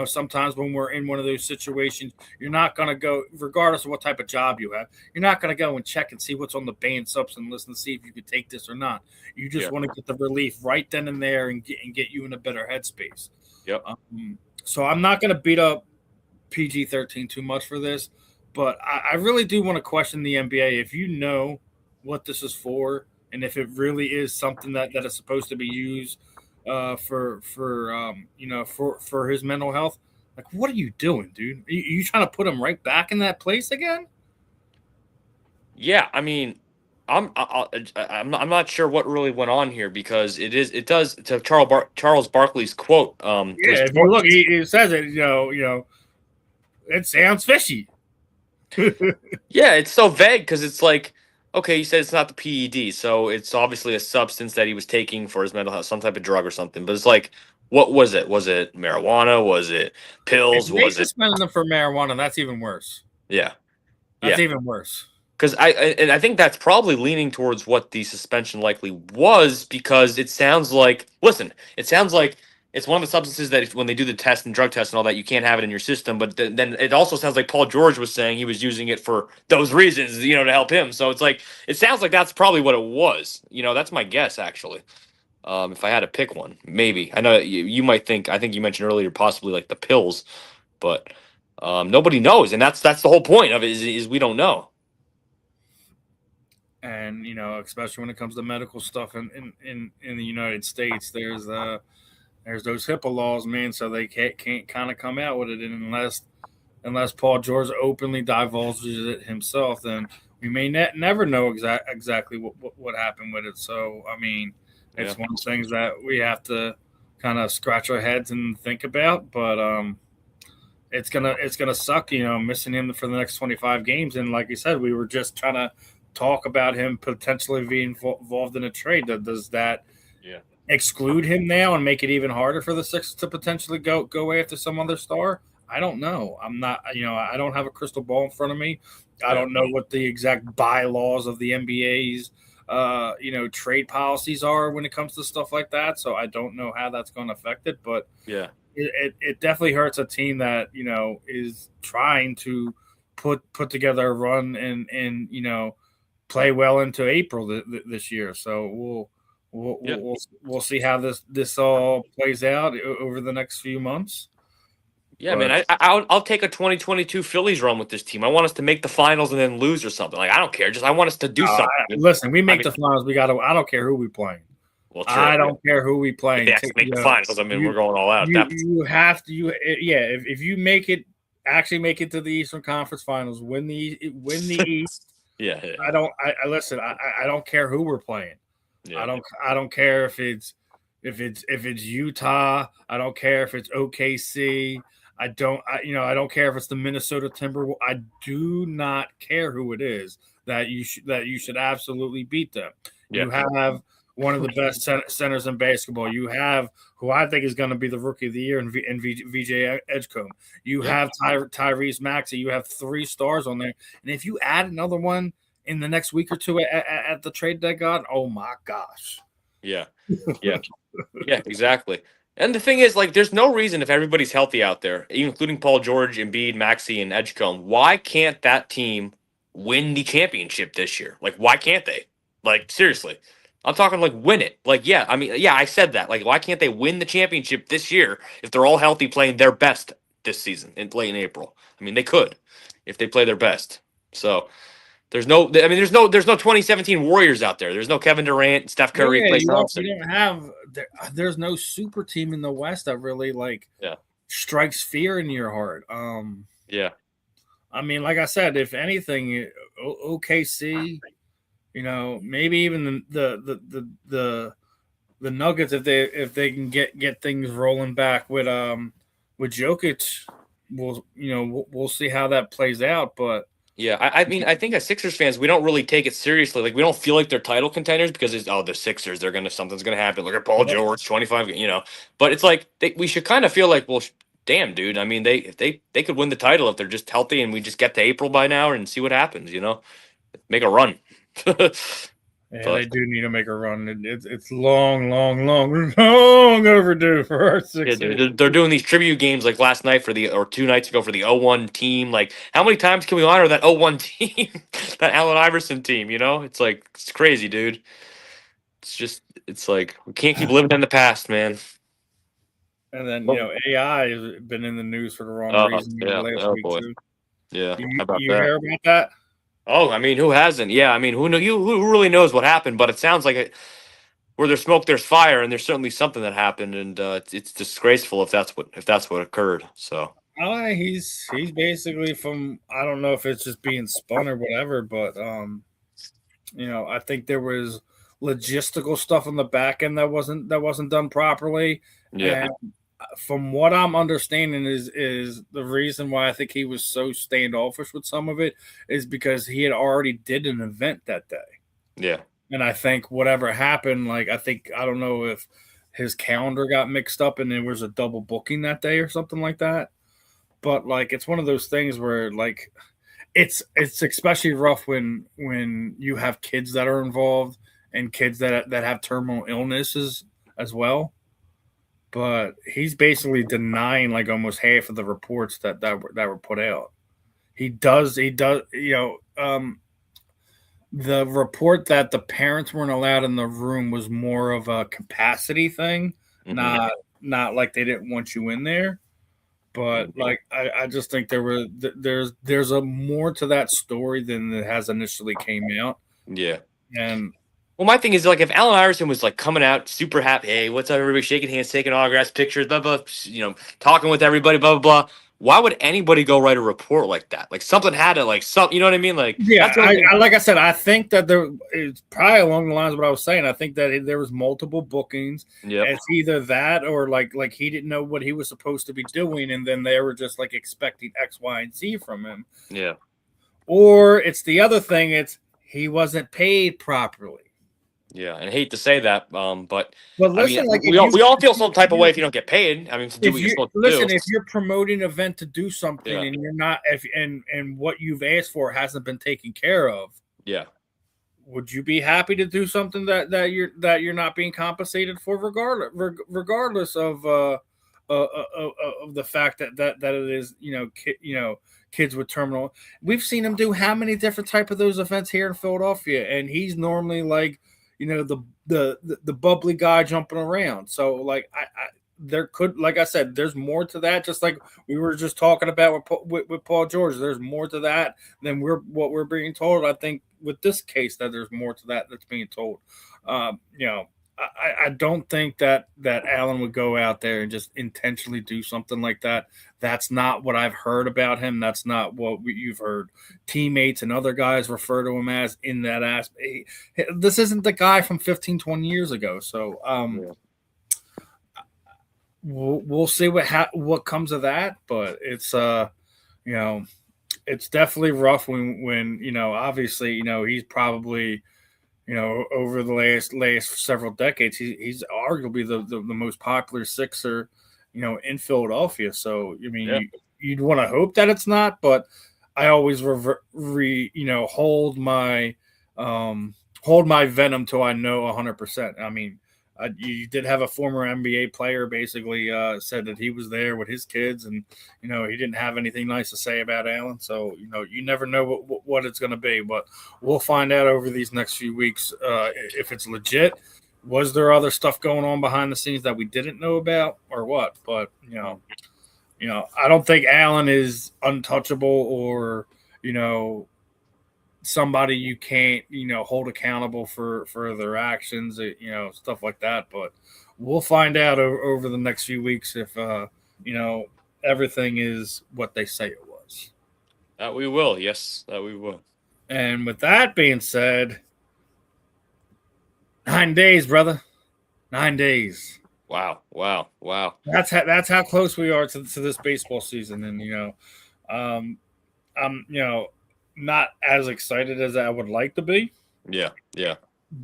Sometimes when we're in one of those situations, you're not going to go, regardless of what type of job you have, you're not going to go and check and see what's on the banned substance list and see if you could take this or not. You just want to get the relief right then and there and get you in a better headspace. Yep. So I'm not going to beat up PG-13 too much for this, but I really do want to question the NBA. If you know what this is for, and if it really is something that is supposed to be used for his mental health, like, what are you doing, dude? Are you trying to put him right back in that place again? Yeah, I mean, I'm not sure what really went on here, because it does to Charles Barkley's quote. If you look, he says it. It sounds fishy. Yeah, it's so vague because it's like, okay, you said it's not the PED, so it's obviously a substance that he was taking for his mental health, some type of drug or something. But it's like, what was it? Was it marijuana? Was it pills? Was it suspending them for marijuana? That's even worse. Yeah, that's even worse. Because I think that's probably leaning towards what the suspension likely was, because it sounds like it's one of the substances that when they do the test and drug test and all that, you can't have it in your system. But then it also sounds like Paul George was saying he was using it for those reasons, to help him. So it's like, it sounds like that's probably what it was. That's my guess, actually. If I had to pick one, maybe. I know you might think, I think you mentioned earlier, possibly like the pills, but nobody knows. And that's the whole point of it is we don't know. And, especially when it comes to medical stuff in the United States, there's those HIPAA laws, man, so they can't kind of come out with it. And unless Paul George openly divulges it himself, then we may never know exactly what happened with it. So, I mean, it's one of the things that we have to kind of scratch our heads and think about. But it's gonna suck, missing him for the next 25 games. And like you said, we were just trying to talk about him potentially being involved in a trade. Does that exclude him now and make it even harder for the Sixers to potentially go after some other star? I don't know. I'm not, I don't have a crystal ball in front of me. I don't know what the exact bylaws of the NBA's, trade policies are when it comes to stuff like that. So I don't know how that's going to affect it. But yeah, it definitely hurts a team that is trying to put together a run and play well into April this year. So we'll see how this all plays out over the next few months. Yeah, man, I'll take a 2022 Phillies run with this team. I want us to make the finals and then lose or something. Like, I don't care. Just I want us to do something. Listen, we make the finals. I don't care who we playing. Well, true. I don't care who we playing. If they actually make the finals, I mean, we're going all out. You have to. If you make it, actually make it to the Eastern Conference Finals, win the East. Yeah. I listen. I don't care who we're playing. Yeah. I don't care if it's Utah. I don't care if it's OKC. I don't care if it's the Minnesota Timberwolves. I do not care who it is that you should absolutely beat them. Yeah. You have one of the best centers in basketball. You have who I think is going to be the rookie of the year in VJ Edgecombe. You have Tyrese Maxey. You have 3 stars on there. And if you add another one in the next week or two at the trade deadline, oh my gosh. Yeah. Yeah, exactly. And the thing is, like, there's no reason if everybody's healthy out there, including Paul George, Embiid, Maxey, and Edgecombe, why can't that team win the championship this year? Like, why can't they? Like, seriously. I'm talking, like, win it. Like, I said that. Like, why can't they win the championship this year if they're all healthy playing their best this season late in April? I mean, they could if they play their best. So there's no 2017 Warriors out there. There's no Kevin Durant, Steph Curry, Klay Thompson. You don't have there's no super team in the West that really strikes fear in your heart. Yeah. I mean, like I said, if anything, OKC, maybe even the Nuggets, if they can get things rolling back with Jokic, we'll see how that plays out, but. Yeah, I mean, I think as Sixers fans, we don't really take it seriously. Like, we don't feel like they're title contenders because the Sixers, something's gonna happen. Look at Paul George, 25, But it's like we should kind of feel like, well, damn, dude. I mean, they could win the title if they're just healthy and we just get to April by now and see what happens. Make a run. Yeah, they do need to make a run. It's long overdue for our Sixers. Yeah, dude, they're doing these tribute games like last night or 2 nights ago for the 0-1 team. Like, how many times can we honor that 0-1 team, that Allen Iverson team? It's like, it's crazy, dude. It's like we can't keep living in the past, man. And then AI has been in the news for the wrong reason last week too. Yeah, you hear about that? Oh, I mean, who hasn't? Yeah, I mean, who really knows what happened? But it sounds like where there's smoke, there's fire, and there's certainly something that happened, and it's disgraceful if that's what occurred. So, he's basically from, I don't know if it's just being spun or whatever, but I think there was logistical stuff on the back end that wasn't done properly. Yeah. And from what I'm understanding is the reason why I think he was so standoffish with some of it is because he had already did an event that day. Yeah. And I think whatever happened, I don't know if his calendar got mixed up and there was a double booking that day or something like that. But it's one of those things where it's especially rough when you have kids that are involved and kids that have terminal illnesses as well. But he's basically denying almost half of the reports that were put out. He does, the report that the parents weren't allowed in the room was more of a capacity thing, not like they didn't want you in there. But I just think there's a more to that story than it has initially came out. Yeah. And well, my thing is if Allen Iverson was coming out super happy, hey, what's up, everybody, shaking hands, taking autographs, pictures, blah blah, talking with everybody, blah blah blah. Why would anybody go write a report like that? Something had to you know what I mean? Yeah, like I said, I think that it's probably along the lines of what I was saying. I think that there was multiple bookings. Yeah, it's either that or like he didn't know what he was supposed to be doing, and then they were just expecting X, Y, and Z from him. Yeah, or it's the other thing. It's he wasn't paid properly. Yeah, and I hate to say that, but listen, I mean, like we all feel some type of way if you don't get paid. I mean, to do what you're supposed to do. If you're promoting an event to do something Yeah. and you're not, and what you've asked for hasn't been taken care of, yeah, would you be happy to do something that you're not being compensated for, regardless of the fact that it is kids with terminal. We've seen him do how many different type of those events here in Philadelphia, and he's normally like the bubbly guy jumping around. So like there could, like I said, there's more to that. Just like we were just talking about with Paul George, there's more to that than what we're being told. I think with this case that there's more to that that's being told. I don't think that Allen would go out there and just intentionally do something like that. That's not what I've heard about him. That's not what you've heard teammates and other guys refer to him as in that aspect. This isn't the guy from 15, 20 years ago. So we'll see what comes of that. But it's it's definitely rough when obviously he's probably over the last several decades, he's arguably the most popular Sixer, in Philadelphia. So, I mean, you'd want to hope that it's not, but I always hold my venom till I know 100%. I mean, you did have a former NBA player basically said that he was there with his kids, and he didn't have anything nice to say about Allen. So you never know what it's going to be, but we'll find out over these next few weeks if it's legit. Was there other stuff going on behind the scenes that we didn't know about, or what? But I don't think Allen is untouchable or somebody you can't hold accountable for their actions, stuff like that. But we'll find out over the next few weeks if everything is what they say it was. That we will. Yes, that we will. And with that being said, 9 days, brother. 9 days. Wow. That's how close we are to this baseball season. And I'm not as excited as I would like to be. Yeah.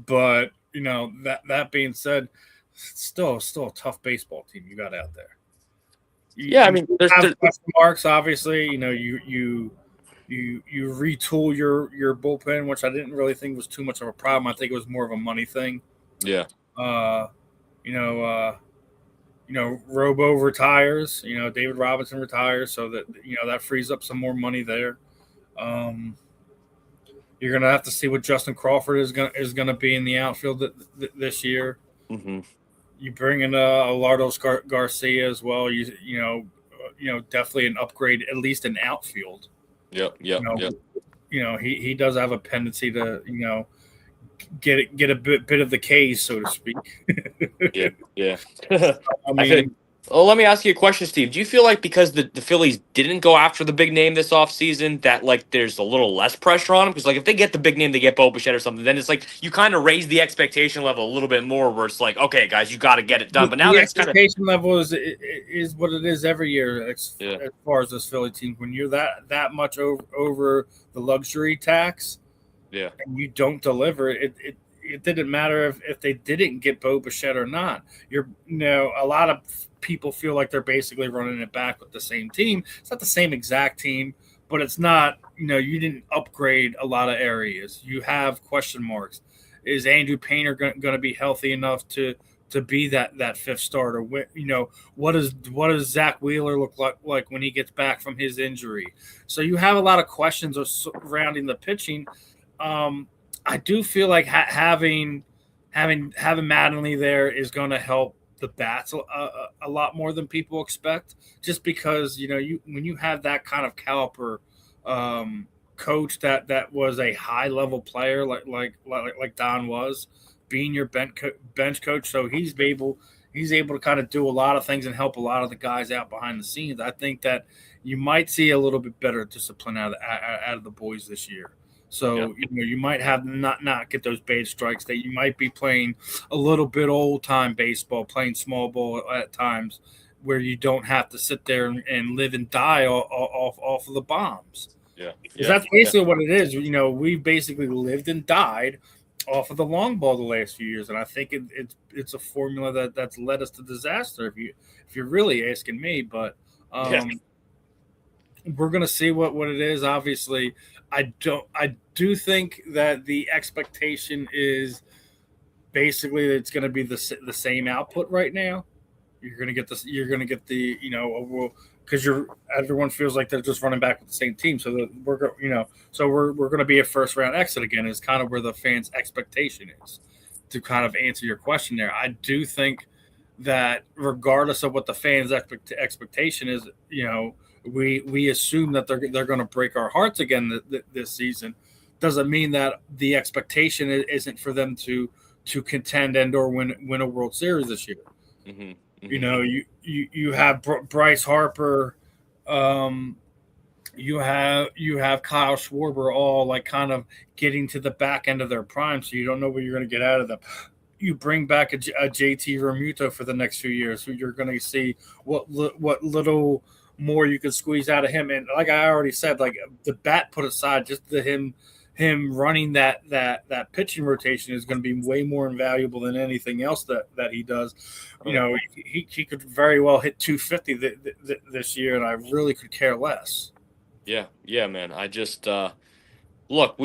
But that being said, it's still a tough baseball team you got out there. I mean, there's question marks. Obviously, you retool your bullpen, which I didn't really think was too much of a problem. I think it was more of a money thing. Yeah. Robo retires. David Robinson retires, so that that frees up some more money there. You're gonna have to see what Justin Crawford is gonna be in the outfield this year. Mm-hmm. You bring in Alardo Garcia as well. Definitely an upgrade, at least in outfield. Yep. He does have a tendency to get a bit of the K's, so to speak. Yeah. I mean. Well, let me ask you a question, Steve. Do you feel like because the Phillies didn't go after the big name this offseason that, like, there's a little less pressure on them? Because, like, if they get the big name, they get Bo Bichette or something, then it's like you kind of raise the expectation level a little bit more where it's like, okay, guys, you got to get it done. But now the that's expectation level is what it is every year as far as this Philly team. When you're that much over the luxury tax, and you don't deliver, it didn't matter if they didn't get Bo Bichette or not. A lot of people feel like they're basically running it back with the same team. It's not the same exact team, but it's not, you didn't upgrade a lot of areas. You have question marks. Is Andrew Painter going to be healthy enough to be that fifth starter? What does Zach Wheeler look like when he gets back from his injury? So you have a lot of questions surrounding the pitching. I do feel like having Mattingly there is going to help the bats a lot more than people expect, just because when you have that kind of caliber coach that was a high level player like Don was, being your bench coach, so he's able to kind of do a lot of things and help a lot of the guys out behind the scenes. I think that you might see a little bit better discipline out of the boys this year. So you might have not get those bait strikes, that you might be playing a little bit old time baseball, playing small ball at times, where you don't have to sit there and live and die off of the bombs. Yeah, that's basically what it is. We've basically lived and died off of the long ball the last few years, and I think it's a formula that's led us to disaster. If you're really asking me, but we're gonna see what it is. Obviously, I do think that the expectation is basically that it's going to be the same output right now. You're going to get this. You're going to get the because everyone feels like they're just running back with the same team. So we're going to be a first round exit again. Is kind of where the fans' expectation is. To kind of answer your question there, I do think that regardless of what the fans' expectation is, we assume that they're going to break our hearts again this season. Doesn't mean that the expectation isn't for them to contend and or win a World Series this year. Mm-hmm. You have Bryce Harper, you have Kyle Schwarber, all like kind of getting to the back end of their prime, so you don't know what you're going to get out of them. You bring back a JT Realmuto for the next few years, so you're going to see what little more you can squeeze out of him. And like I already said, like the bat put aside, just him running that pitching rotation is going to be way more invaluable than anything else that he does. He could very well hit 250 this year, and I really could care less. Yeah, man. I just look.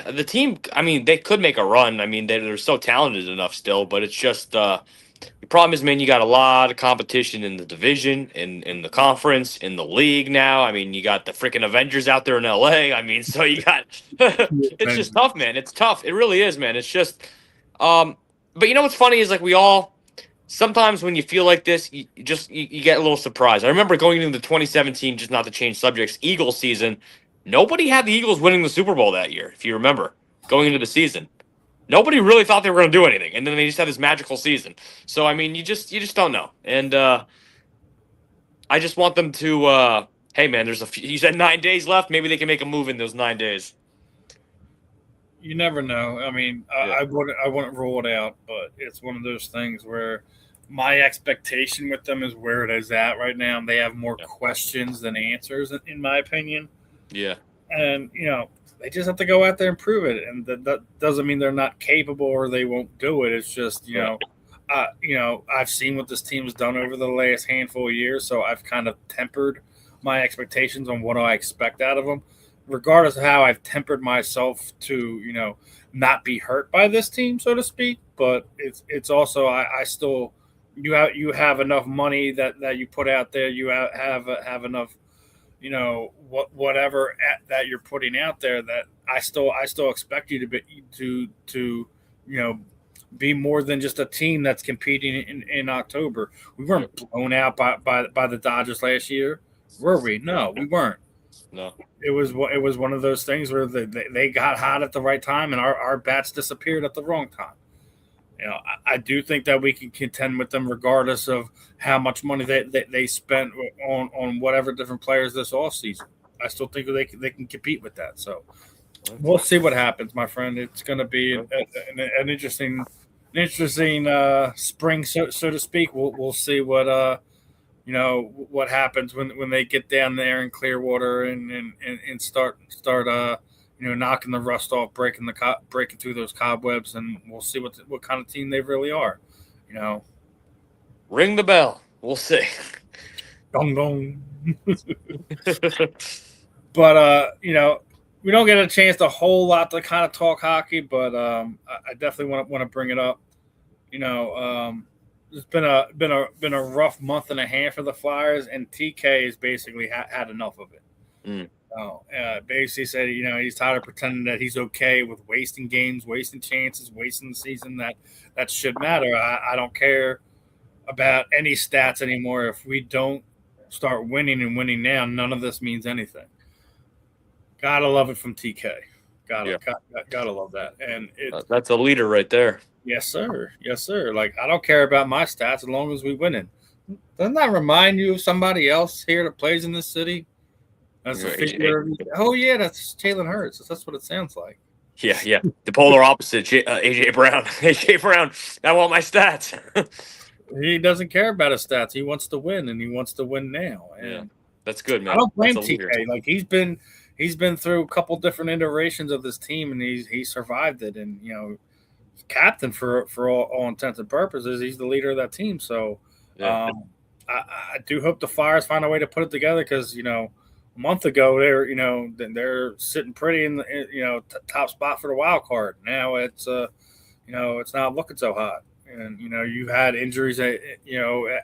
The team. I mean, they could make a run. I mean, they're so talented enough still, but it's just the problem is, man, you got a lot of competition in the division, in the conference, in the league now. I mean, you got the freaking Avengers out there in LA. I memean, so you got it's just tough, man. It's tough. It really is, man. It's just but you know what's funny is like we all sometimes when you feel like this, you get a little surprised. I remember going into the 2017, just not to change subjects, Eagles season. Nobody had the Eagles winning the Super Bowl that year, if you remember, going into the season. Nobody really thought they were going to do anything, and then they just had this magical season. So I mean, you just don't know. And I just want them to. Hey, man, there's you said 9 days left. Maybe they can make a move in those 9 days. You never know. I mean, yeah. I wouldn't rule it out, but it's one of those things where my expectation with them is where it is at right now. They have more questions than answers, in my opinion. Yeah, and they just have to go out there and prove it, and that doesn't mean they're not capable or they won't do it. It's just I've seen what this team's done over the last handful of years, so I've kind of tempered my expectations on what I expect out of them, regardless of how I've tempered myself to not be hurt by this team, so to speak. But it's also I still you have enough money that you put out there, you have enough. Whatever that you're putting out there, that I still expect you to be more than just a team that's competing in October. We weren't blown out by the Dodgers last year, were we? No, we weren't. No, it was one of those things where they got hot at the right time and our bats disappeared at the wrong time. I do think that we can contend with them regardless of how much money they spent on whatever different players this offseason. I still think they can compete with that. So we'll see what happens, my friend. It's going to be an interesting spring, so to speak. We'll see what what happens when they get down there in Clearwater and start knocking the rust off, breaking through those cobwebs, and we'll see what kind of team they really are. Ring the bell. We'll see. Dong dong. But we don't get a chance to a whole lot to kind of talk hockey, but I definitely want to bring it up. It's been a rough month and a half for the Flyers, and TK has basically had enough of it. Basically said, he's tired of pretending that he's okay with wasting games, wasting chances, wasting the season. That should matter. I don't care about any stats anymore. If we don't start winning and winning now, none of this means anything. Gotta love it from TK. Gotta love that. And that's a leader right there. Yes, sir. Yes, sir. Like, I don't care about my stats as long as we winning. Doesn't that remind you of somebody else here that plays in this city? That's a figure. Oh yeah, that's Jalen Hurts. That's what it sounds like. Yeah. The polar opposite, AJ Brown. AJ Brown. I want my stats. He doesn't care about his stats. He wants to win, and he wants to win now. And that's good, man. I don't blame TK. Like he's he's been through a couple different iterations of this team, and he survived it. And captain for all intents and purposes, he's the leader of that team. So, I do hope the Flyers find a way to put it together because a month ago they're sitting pretty in the top spot for the wild card. Now it's it's not looking so hot. And you've had injuries at the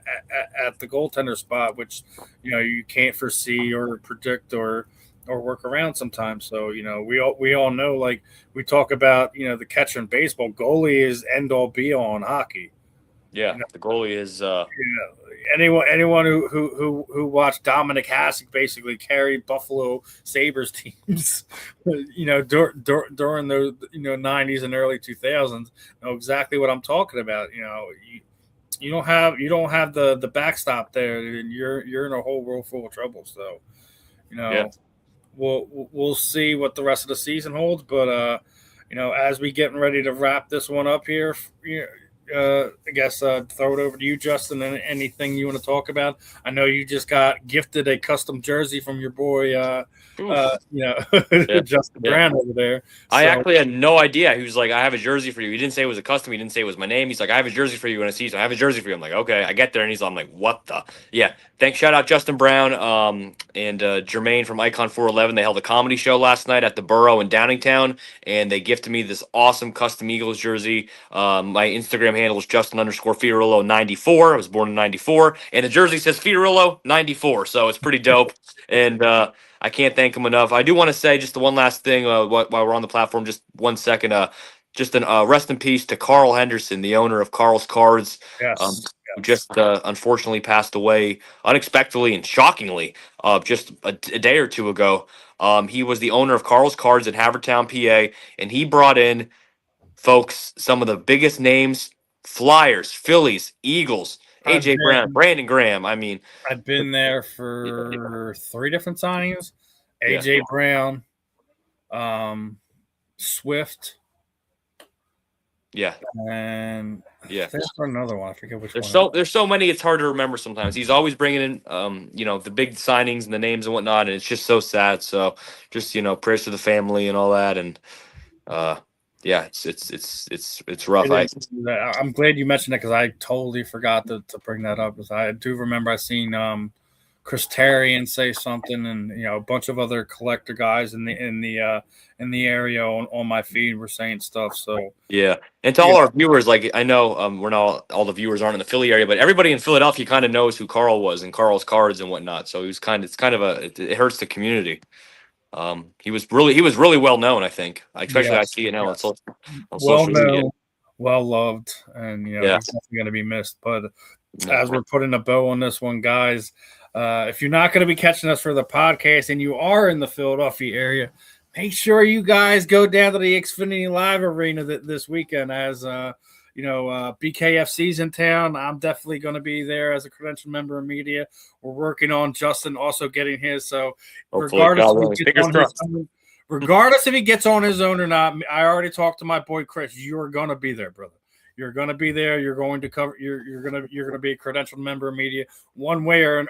goaltender spot, which you can't foresee or predict or work around sometimes. So we all know, like we talk about the catcher in baseball, goalie is end all be all in hockey. Yeah, the goalie is. Anyone who watched Dominic Hasek basically carry Buffalo Sabres teams, during the 90s and early 2000s, know exactly what I'm talking about. You don't have the backstop there, and you're in a whole world full of trouble. So, we'll see what the rest of the season holds. But as we getting ready to wrap this one up here, I guess throw it over to you, Justin. And anything you want to talk about? I know you just got gifted a custom jersey from your boy, Justin Brown over there. I actually had no idea. He was like, "I have a jersey for you." He didn't say it was a custom. He didn't say it was my name. He's like, "I have a jersey for you." And I see, so I have a jersey for you. I'm like, "Okay." I get there, and I'm like, "What the?" Yeah. Thanks. Shout out Justin Brown, and Jermaine from Icon 411. They held a comedy show last night at the Borough in Downingtown, and they gifted me this awesome custom Eagles jersey. My Instagram handle is Justin_Fiorillio 94. I was born in 94, and the jersey says Fiorillio 94, so it's pretty dope. And I can't thank him enough. I do want to say just the one last thing while we're on the platform, just 1 second. Just an rest in peace to Carl Henderson, the owner of Carl's Cards, who just unfortunately passed away unexpectedly and shockingly just a day or two ago. He was the owner of Carl's Cards in Havertown, PA, and he brought in, folks, some of the biggest names: Flyers, Phillies, Eagles, AJ Brown, Brandon Graham. I mean, I've been there for 3 different signings: AJ Brown, Swift. Yeah. And there's another one. I forget which one. There's so many. It's hard to remember sometimes. He's always bringing in, the big signings and the names and whatnot, and it's just so sad. So just prayers to the family and all that, and it's rough. I'm glad you mentioned it because I totally forgot to bring that up. Because I do remember I seen Chris Tarian say something, and a bunch of other collector guys in the area on my feed were saying stuff. So and to all our viewers, like I know we're not all the viewers aren't in the Philly area, but everybody in Philadelphia kind of knows who Carl was and Carl's Cards and whatnot. So it hurts the community. He was really well known, I think, especially I see it now on social media. Well loved, and he's definitely going to be missed. But as we're putting a bow on this one, guys, if you're not going to be catching us for the podcast and you are in the Philadelphia area, make sure you guys go down to the Xfinity Live Arena this weekend. As BKFC's in town, I'm definitely going to be there as a credentialed member of media. We're working on Justin also getting his. So regardless if he gets on his own or not, I already talked to my boy Chris. You are going to be there, brother. You're going to be there. You're going to cover. You're going to be a credentialed member of media one way or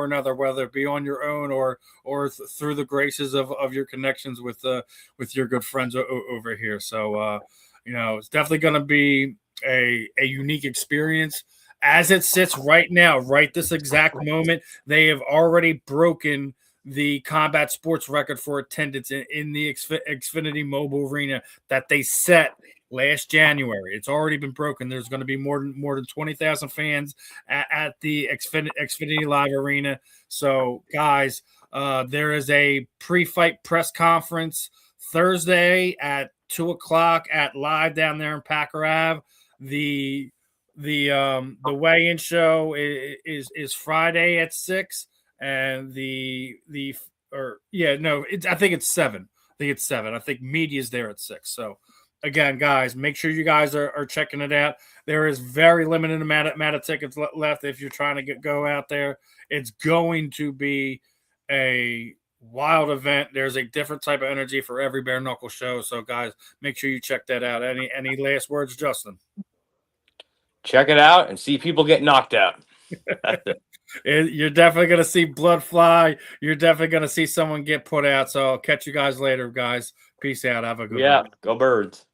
another, whether it be on your own or through the graces of your connections with your good friends over here. So it's definitely going to be a unique experience. As it sits right now, right this exact moment, they have already broken the combat sports record for attendance in the Xfinity Mobile Arena that they set last January. It's already been broken. There's going to be more than 20,000 fans at the Xfinity Live Arena. So, guys, there is a pre-fight press conference Thursday at 2:00 at Live down there in Packer Ave. The weigh-in show is Friday at 6, and I think it's 7. I think media's there at 6. So again, guys, make sure you guys are checking it out. There is very limited amount of tickets left if you're trying to go out there. It's going to be a wild event. There's a different type of energy for every bare knuckle show. So guys, make sure you check that out. Any last words, Justin? Check it out and see people get knocked out. That's it. You're definitely going to see blood fly. You're definitely going to see someone get put out. So I'll catch you guys later, guys. Peace out. Have a good one. Go Birds.